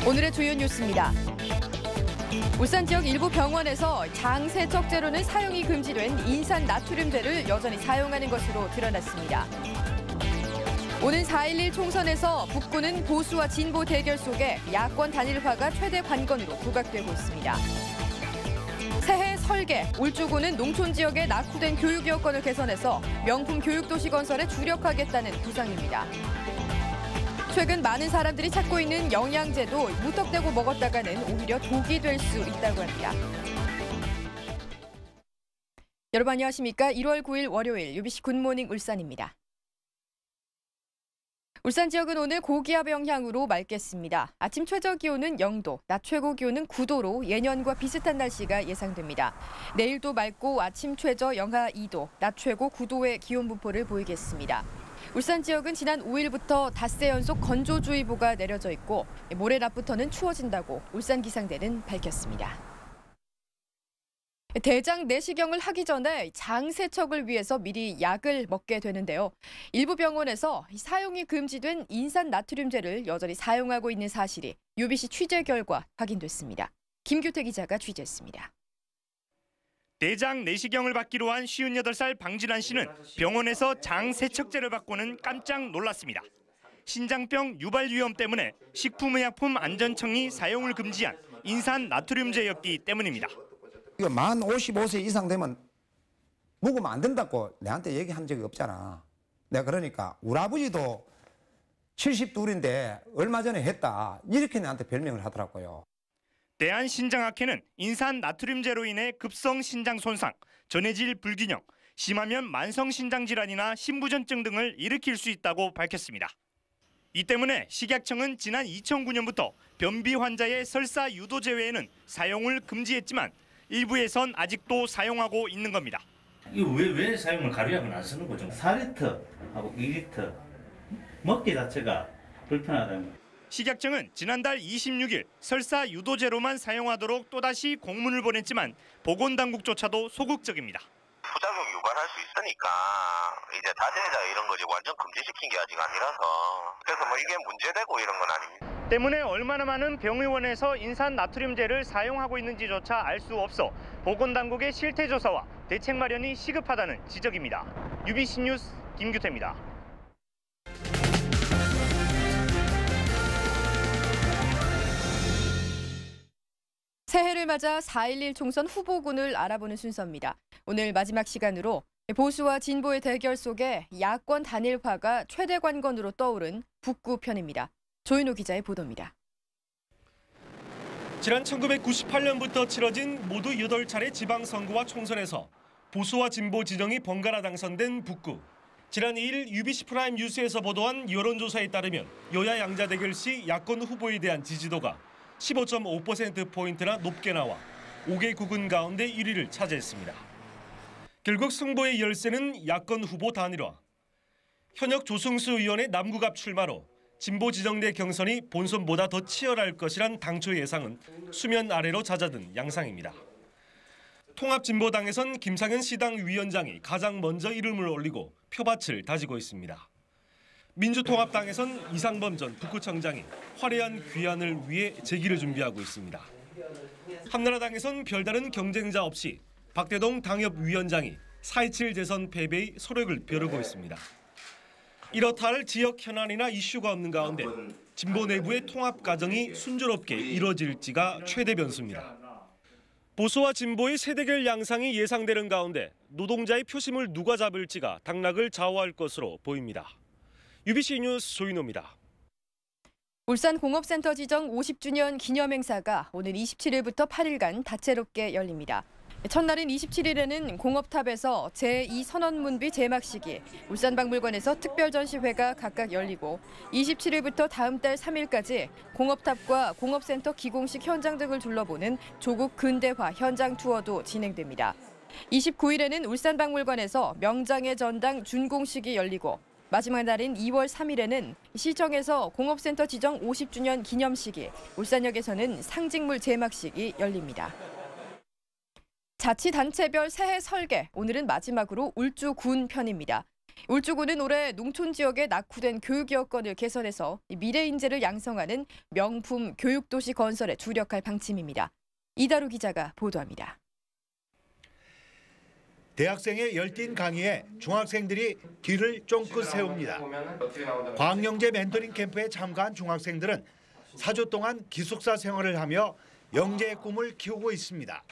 오늘의 주요 뉴스입니다. 울산 지역 일부 병원에서 장세척제로는 사용이 금지된 인산 나트륨제를 여전히 사용하는 것으로 드러났습니다. 오는 4.11 총선에서 북구는 보수와 진보 대결 속에 야권 단일화가 최대 관건으로 부각되고 있습니다. 새해 설계, 울주군은 농촌 지역의 낙후된 교육 여건을 개선해서 명품 교육도시 건설에 주력하겠다는 구상입니다. 최근 많은 사람들이 찾고 있는 영양제도 무턱대고 먹었다가는 오히려 독이 될 수 있다고 합니다. 여러분 안녕하십니까? 1월 9일 월요일 UBC 굿모닝 울산입니다. 울산 지역은 오늘 고기압 영향으로 맑겠습니다. 아침 최저 기온은 0도, 낮 최고 기온은 9도로 예년과 비슷한 날씨가 예상됩니다. 내일도 맑고 아침 최저 영하 2도, 낮 최고 9도의 기온 분포를 보이겠습니다. 울산 지역은 지난 5일부터 닷새 연속 건조주의보가 내려져 있고 모레 낮부터는 추워진다고 울산기상대는 밝혔습니다. 대장 내시경을 하기 전에 장세척을 위해서 미리 약을 먹게 되는데요. 일부 병원에서 사용이 금지된 인산 나트륨제를 여전히 사용하고 있는 사실이 UBC 취재 결과 확인됐습니다. 김규태 기자가 취재했습니다. 대장 내시경을 받기로 한 58살 방진환 씨는 병원에서 장세척제를 받고는 깜짝 놀랐습니다. 신장병 유발 위험 때문에 식품의약품 안전청이 사용을 금지한 인산 나트륨제였기 때문입니다. 이거 만 55세 이상 되면 먹으면 안 된다고 내한테 얘기한 적이 없잖아. 내가 그러니까 우리 아버지도 72인데 얼마 전에 했다. 이렇게 내한테 별명을 하더라고요. 대한신장학회는 인산 나트륨제로 인해 급성 신장 손상, 전해질 불균형, 심하면 만성 신장 질환이나 심부전증 등을 일으킬 수 있다고 밝혔습니다. 이 때문에 식약청은 지난 2009년부터 변비 환자의 설사 유도 제외에는 사용을 금지했지만 일부에선 아직도 사용하고 있는 겁니다. 이거 왜 사용을 가루약은 안 쓰는 거죠? 4리터하고 2리터 먹기 자체가 불편하다는 거예요. 식약청은 지난달 26일 설사 유도제로만 사용하도록 또다시 공문을 보냈지만 보건당국조차도 소극적입니다. 부작용 유발할 수 있으니까 이제 다제자 이런 거지 완전 금지시킨 게 아직 아니라서 그래서 뭐 이게 문제되고 이런 건 아닙니다. 때문에 얼마나 많은 병의원에서 인산 나트륨제를 사용하고 있는지조차 알 수 없어 보건당국의 실태조사와 대책 마련이 시급하다는 지적입니다. UBC 뉴스 김규태입니다. 새해를 맞아 4.11 총선 후보군을 알아보는 순서입니다. 오늘 마지막 시간으로 보수와 진보의 대결 속에 야권 단일화가 최대 관건으로 떠오른 북구 편입니다. 조인호 기자의 보도입니다. 지난 1998년부터 치러진 모두 8차례 지방선거와 총선에서 보수와 진보 진영이 번갈아 당선된 북구. 지난 2일 UBC 프라임 뉴스에서 보도한 여론조사에 따르면 여야 양자 대결 시 야권 후보에 대한 지지도가 15.5%포인트나 높게 나와 5개 구군 가운데 1위를 차지했습니다. 결국 승부의 열쇠는 야권 후보 단일화. 현역 조승수 의원의 남구갑 출마로 진보 지정 내 경선이 본선보다 더 치열할 것이란 당초 예상은 수면 아래로 잦아든 양상입니다. 통합진보당에선 김상현 시당 위원장이 가장 먼저 이름을 올리고 표밭을 다지고 있습니다. 민주통합당에선 이상범 전 북구청장이 화려한 귀환을 위해 재기를 준비하고 있습니다. 한나라당에선 별다른 경쟁자 없이 박대동 당협위원장이 4.27 대선 패배의 소력을 벼르고 있습니다. 이렇다 할 지역 현안이나 이슈가 없는 가운데 진보 내부의 통합 과정이 순조롭게 이뤄질지가 최대 변수입니다. 보수와 진보의 세대결 양상이 예상되는 가운데 노동자의 표심을 누가 잡을지가 당락을 좌우할 것으로 보입니다. UBC 뉴스 조인호입니다. 울산공업센터 지정 50주년 기념행사가 오늘 27일부터 8일간 다채롭게 열립니다. 첫날인 27일에는 공업탑에서 제2선언문비 제막식이, 울산박물관에서 특별전시회가 각각 열리고 27일부터 다음 달 3일까지 공업탑과 공업센터 기공식 현장 등을 둘러보는 조국 근대화 현장 투어도 진행됩니다. 29일에는 울산박물관에서 명장의 전당 준공식이 열리고 마지막 날인 2월 3일에는 시청에서 공업센터 지정 50주년 기념식이, 울산역에서는 상징물 제막식이 열립니다. 자치단체별 새해 설계, 오늘은 마지막으로 울주군 편입니다. 울주군은 올해 농촌 지역에 낙후된 교육 여건을 개선해서 미래 인재를 양성하는 명품 교육도시 건설에 주력할 방침입니다. 이다루 기자가 보도합니다. 대학생의 열띤 강의에 중학생들이 뒤를 쫑긋 세웁니다. 광영제 멘토링 캠프에 참가한 중학생들은 4주 동안 기숙사 생활을 하며 영재의 꿈을 키우고 있습니다.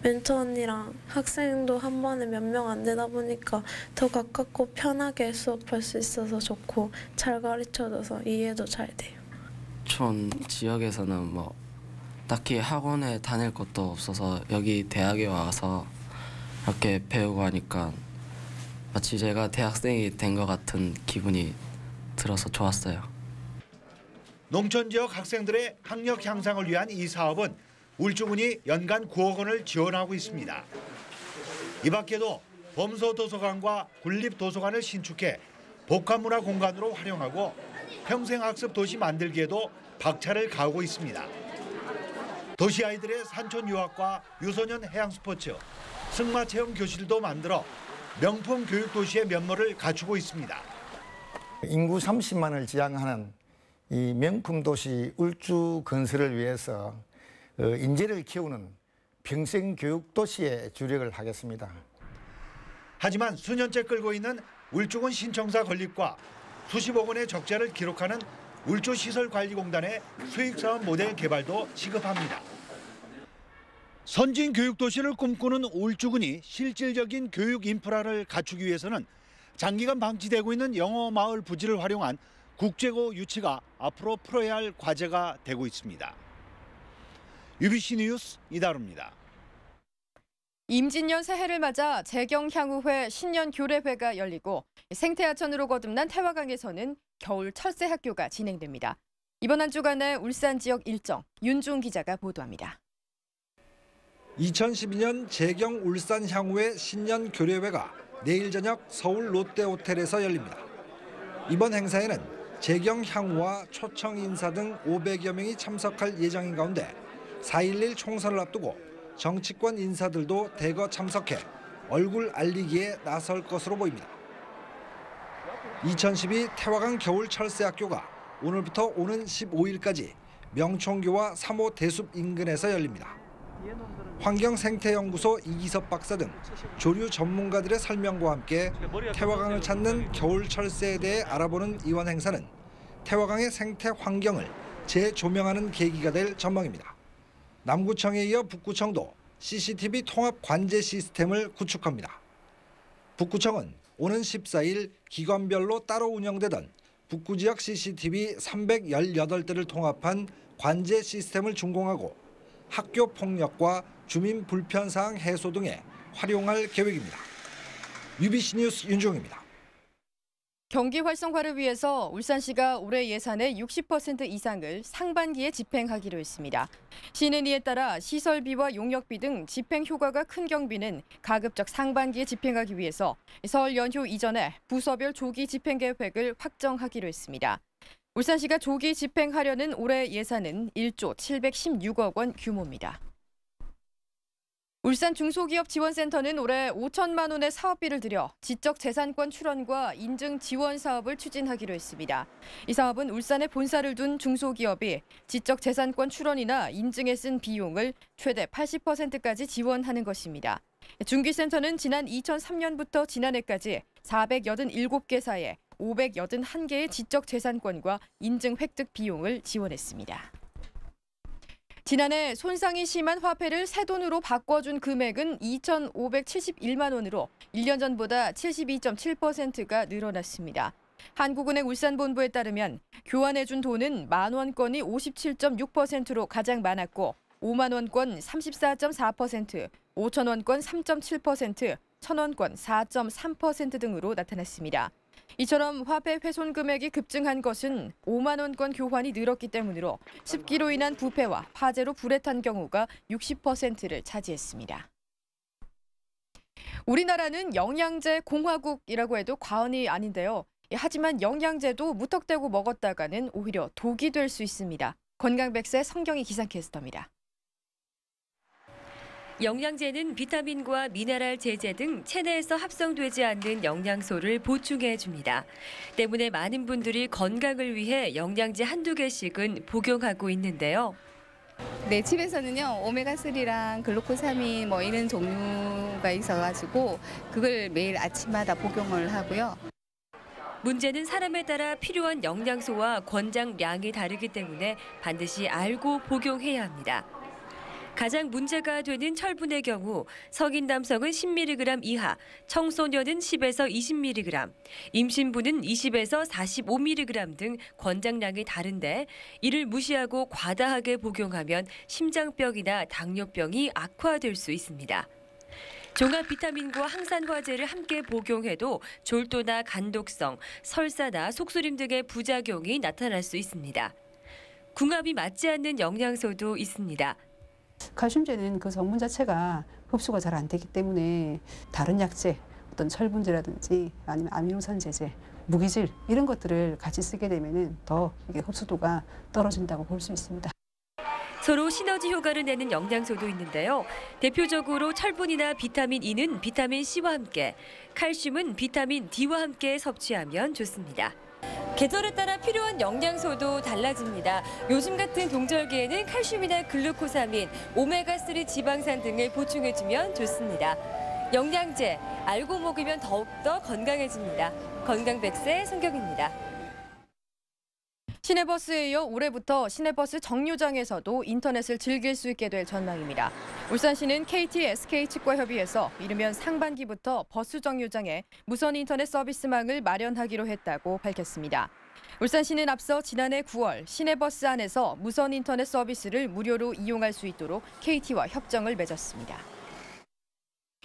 멘토 언니랑 학생도 한 번에 몇 명 안 되다 보니까 더 가깝고 편하게 수업할 수 있어서 좋고 잘 가르쳐줘서 이해도 잘 돼요. 촌 지역에서는 딱히 학원에 다닐 것도 없어서 여기 대학에 와서 이렇게 배우고 하니까 마치 제가 대학생이 된 것 같은 기분이 들어서 좋았어요. 농촌 지역 학생들의 학력 향상을 위한 이 사업은 울주군이 연간 9억 원을 지원하고 있습니다. 이 밖에도 범소 도서관과 군립 도서관을 신축해 복합문화 공간으로 활용하고 평생학습 도시 만들기에도 박차를 가하고 있습니다. 도시 아이들의 산촌 유학과 유소년 해양 스포츠, 승마 체험 교실도 만들어 명품 교육 도시의 면모를 갖추고 있습니다. 인구 30만을 지향하는 이 명품 도시 울주 건설을 위해서 인재를 키우는 평생 교육 도시에 주력을 하겠습니다. 하지만 수년째 끌고 있는 울주군 신청사 건립과 수십억 원의 적자를 기록하는 울주시설관리공단의 수익사업 모델 개발도 시급합니다. 선진 교육 도시를 꿈꾸는 울주군이 실질적인 교육 인프라를 갖추기 위해서는 장기간 방치되고 있는 영어 마을 부지를 활용한 국제고 유치가 앞으로 풀어야 할 과제가 되고 있습니다. UBC 뉴스 이다루입니다. 임진년 새해를 맞아 재경향후회 신년 교례회가 열리고 생태하천으로 거듭난 태화강에서는 겨울 철새 학교가 진행됩니다. 이번 한 주간의 울산 지역 일정 윤중 기자가 보도합니다. 2012년 재경 울산 향후회 신년 교례회가 내일 저녁 서울 롯데호텔에서 열립니다. 이번 행사에는 재경 향후와 초청 인사 등 500여 명이 참석할 예정인 가운데 4.11 총선을 앞두고 정치권 인사들도 대거 참석해 얼굴 알리기에 나설 것으로 보입니다. 2012 태화강 겨울 철새학교가 오늘부터 오는 15일까지 명총교와 3호 대숲 인근에서 열립니다. 환경생태연구소 이기섭 박사 등 조류 전문가들의 설명과 함께 태화강을 찾는 겨울 철새에 대해 알아보는 이번 행사는 태화강의 생태 환경을 재조명하는 계기가 될 전망입니다. 남구청에 이어 북구청도 CCTV 통합 관제 시스템을 구축합니다. 북구청은 오는 14일 기관별로 따로 운영되던 북구 지역 CCTV 318대를 통합한 관제 시스템을 준공하고 학교 폭력과 주민 불편 사항 해소 등에 활용할 계획입니다. UBC 뉴스 윤종입니다. 경기 활성화를 위해서 울산시가 올해 예산의 60% 이상을 상반기에 집행하기로 했습니다. 시는 이에 따라 시설비와 용역비 등 집행 효과가 큰 경비는 가급적 상반기에 집행하기 위해서 설 연휴 이전에 부서별 조기 집행 계획을 확정하기로 했습니다. 울산시가 조기 집행하려는 올해 예산은 1조 716억 원 규모입니다. 울산 중소기업지원센터는 올해 5천만 원의 사업비를 들여 지적재산권 출원과 인증 지원 사업을 추진하기로 했습니다. 이 사업은 울산에 본사를 둔 중소기업이 지적재산권 출원이나 인증에 쓴 비용을 최대 80%까지 지원하는 것입니다. 중기센터는 지난 2003년부터 지난해까지 487개사에 581개의 지적재산권과 인증 획득 비용을 지원했습니다. 지난해 손상이 심한 화폐를 새 돈으로 바꿔준 금액은 2,571만 원으로 1년 전보다 72.7%가 늘어났습니다. 한국은행 울산본부에 따르면 교환해준 돈은 만 원권이 57.6%로 가장 많았고 5만 원권 34.4%, 5천 원권 3.7%, 1천 원권 4.3% 등으로 나타났습니다. 이처럼 화폐 훼손 금액이 급증한 것은 5만 원권 교환이 늘었기 때문으로 습기로 인한 부패와 화재로 불에 탄 경우가 60%를 차지했습니다. 우리나라는 영양제 공화국이라고 해도 과언이 아닌데요. 하지만 영양제도 무턱대고 먹었다가는 오히려 독이 될 수 있습니다. 건강백세 성경희 기상캐스터입니다. 영양제는 비타민과 미네랄 제제 등 체내에서 합성되지 않는 영양소를 보충해 줍니다. 때문에 많은 분들이 건강을 위해 영양제 한두 개씩은 복용하고 있는데요. 네, 집에서는요 오메가3랑 글루코사민 뭐 이런 종류가 있어가지고 그걸 매일 아침마다 복용을 하고요. 문제는 사람에 따라 필요한 영양소와 권장량이 다르기 때문에 반드시 알고 복용해야 합니다. 가장 문제가 되는 철분의 경우 성인 남성은 10mg 이하, 청소년은 10에서 20mg, 임신부는 20에서 45mg 등 권장량이 다른데 이를 무시하고 과다하게 복용하면 심장병이나 당뇨병이 악화될 수 있습니다. 종합 비타민과 항산화제를 함께 복용해도 졸도나 간독성, 설사나 속쓰림 등의 부작용이 나타날 수 있습니다. 궁합이 맞지 않는 영양소도 있습니다. 칼슘제는 그 성분 자체가 흡수가 잘 안 되기 때문에 다른 약제, 어떤 철분제라든지 아니면 아미노산 제제, 무기질 이런 것들을 같이 쓰게 되면은 더 이게 흡수도가 떨어진다고 볼 수 있습니다. 서로 시너지 효과를 내는 영양소도 있는데요. 대표적으로 철분이나 비타민 E는 비타민 C와 함께, 칼슘은 비타민 D와 함께 섭취하면 좋습니다. 계절에 따라 필요한 영양소도 달라집니다. 요즘 같은 동절기에는 칼슘이나 글루코사민, 오메가3 지방산 등을 보충해주면 좋습니다. 영양제, 알고 먹으면 더욱더 건강해집니다. 건강백세 성경입니다. 시내버스에 이어 올해부터 시내버스 정류장에서도 인터넷을 즐길 수 있게 될 전망입니다. 울산시는 KT, SK 측과 협의해서 이르면 상반기부터 버스 정류장에 무선 인터넷 서비스망을 마련하기로 했다고 밝혔습니다. 울산시는 앞서 지난해 9월 시내버스 안에서 무선 인터넷 서비스를 무료로 이용할 수 있도록 KT와 협정을 맺었습니다.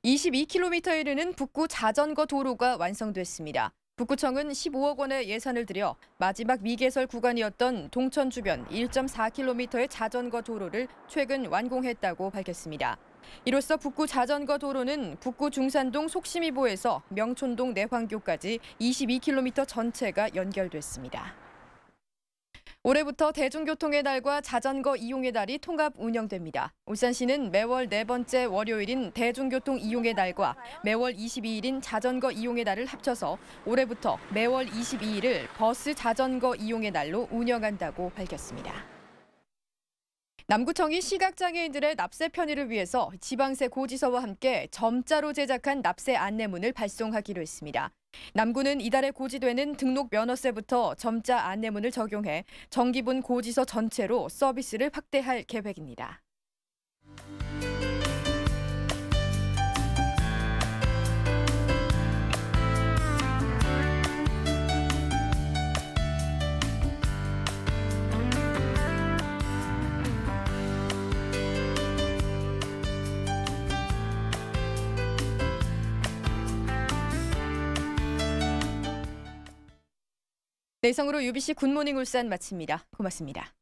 22km에 이르는 북구 자전거 도로가 완성됐습니다. 북구청은 15억 원의 예산을 들여 마지막 미개설 구간이었던 동천 주변 1.4km의 자전거 도로를 최근 완공했다고 밝혔습니다. 이로써 북구 자전거 도로는 북구 중산동 속심이보에서 명촌동 내황교까지 22km 전체가 연결됐습니다. 올해부터 대중교통의 날과 자전거 이용의 날이 통합 운영됩니다. 울산시는 매월 4번째 월요일인 대중교통 이용의 날과 매월 22일인 자전거 이용의 날을 합쳐서 올해부터 매월 22일을 버스 자전거 이용의 날로 운영한다고 밝혔습니다. 남구청이 시각장애인들의 납세 편의를 위해서 지방세 고지서와 함께 점자로 제작한 납세 안내문을 발송하기로 했습니다. 남구는 이달에 고지되는 등록 면허세부터 점자 안내문을 적용해 정기분 고지서 전체로 서비스를 확대할 계획입니다. 네, 이상으로 UBC 굿모닝 울산 마칩니다. 고맙습니다.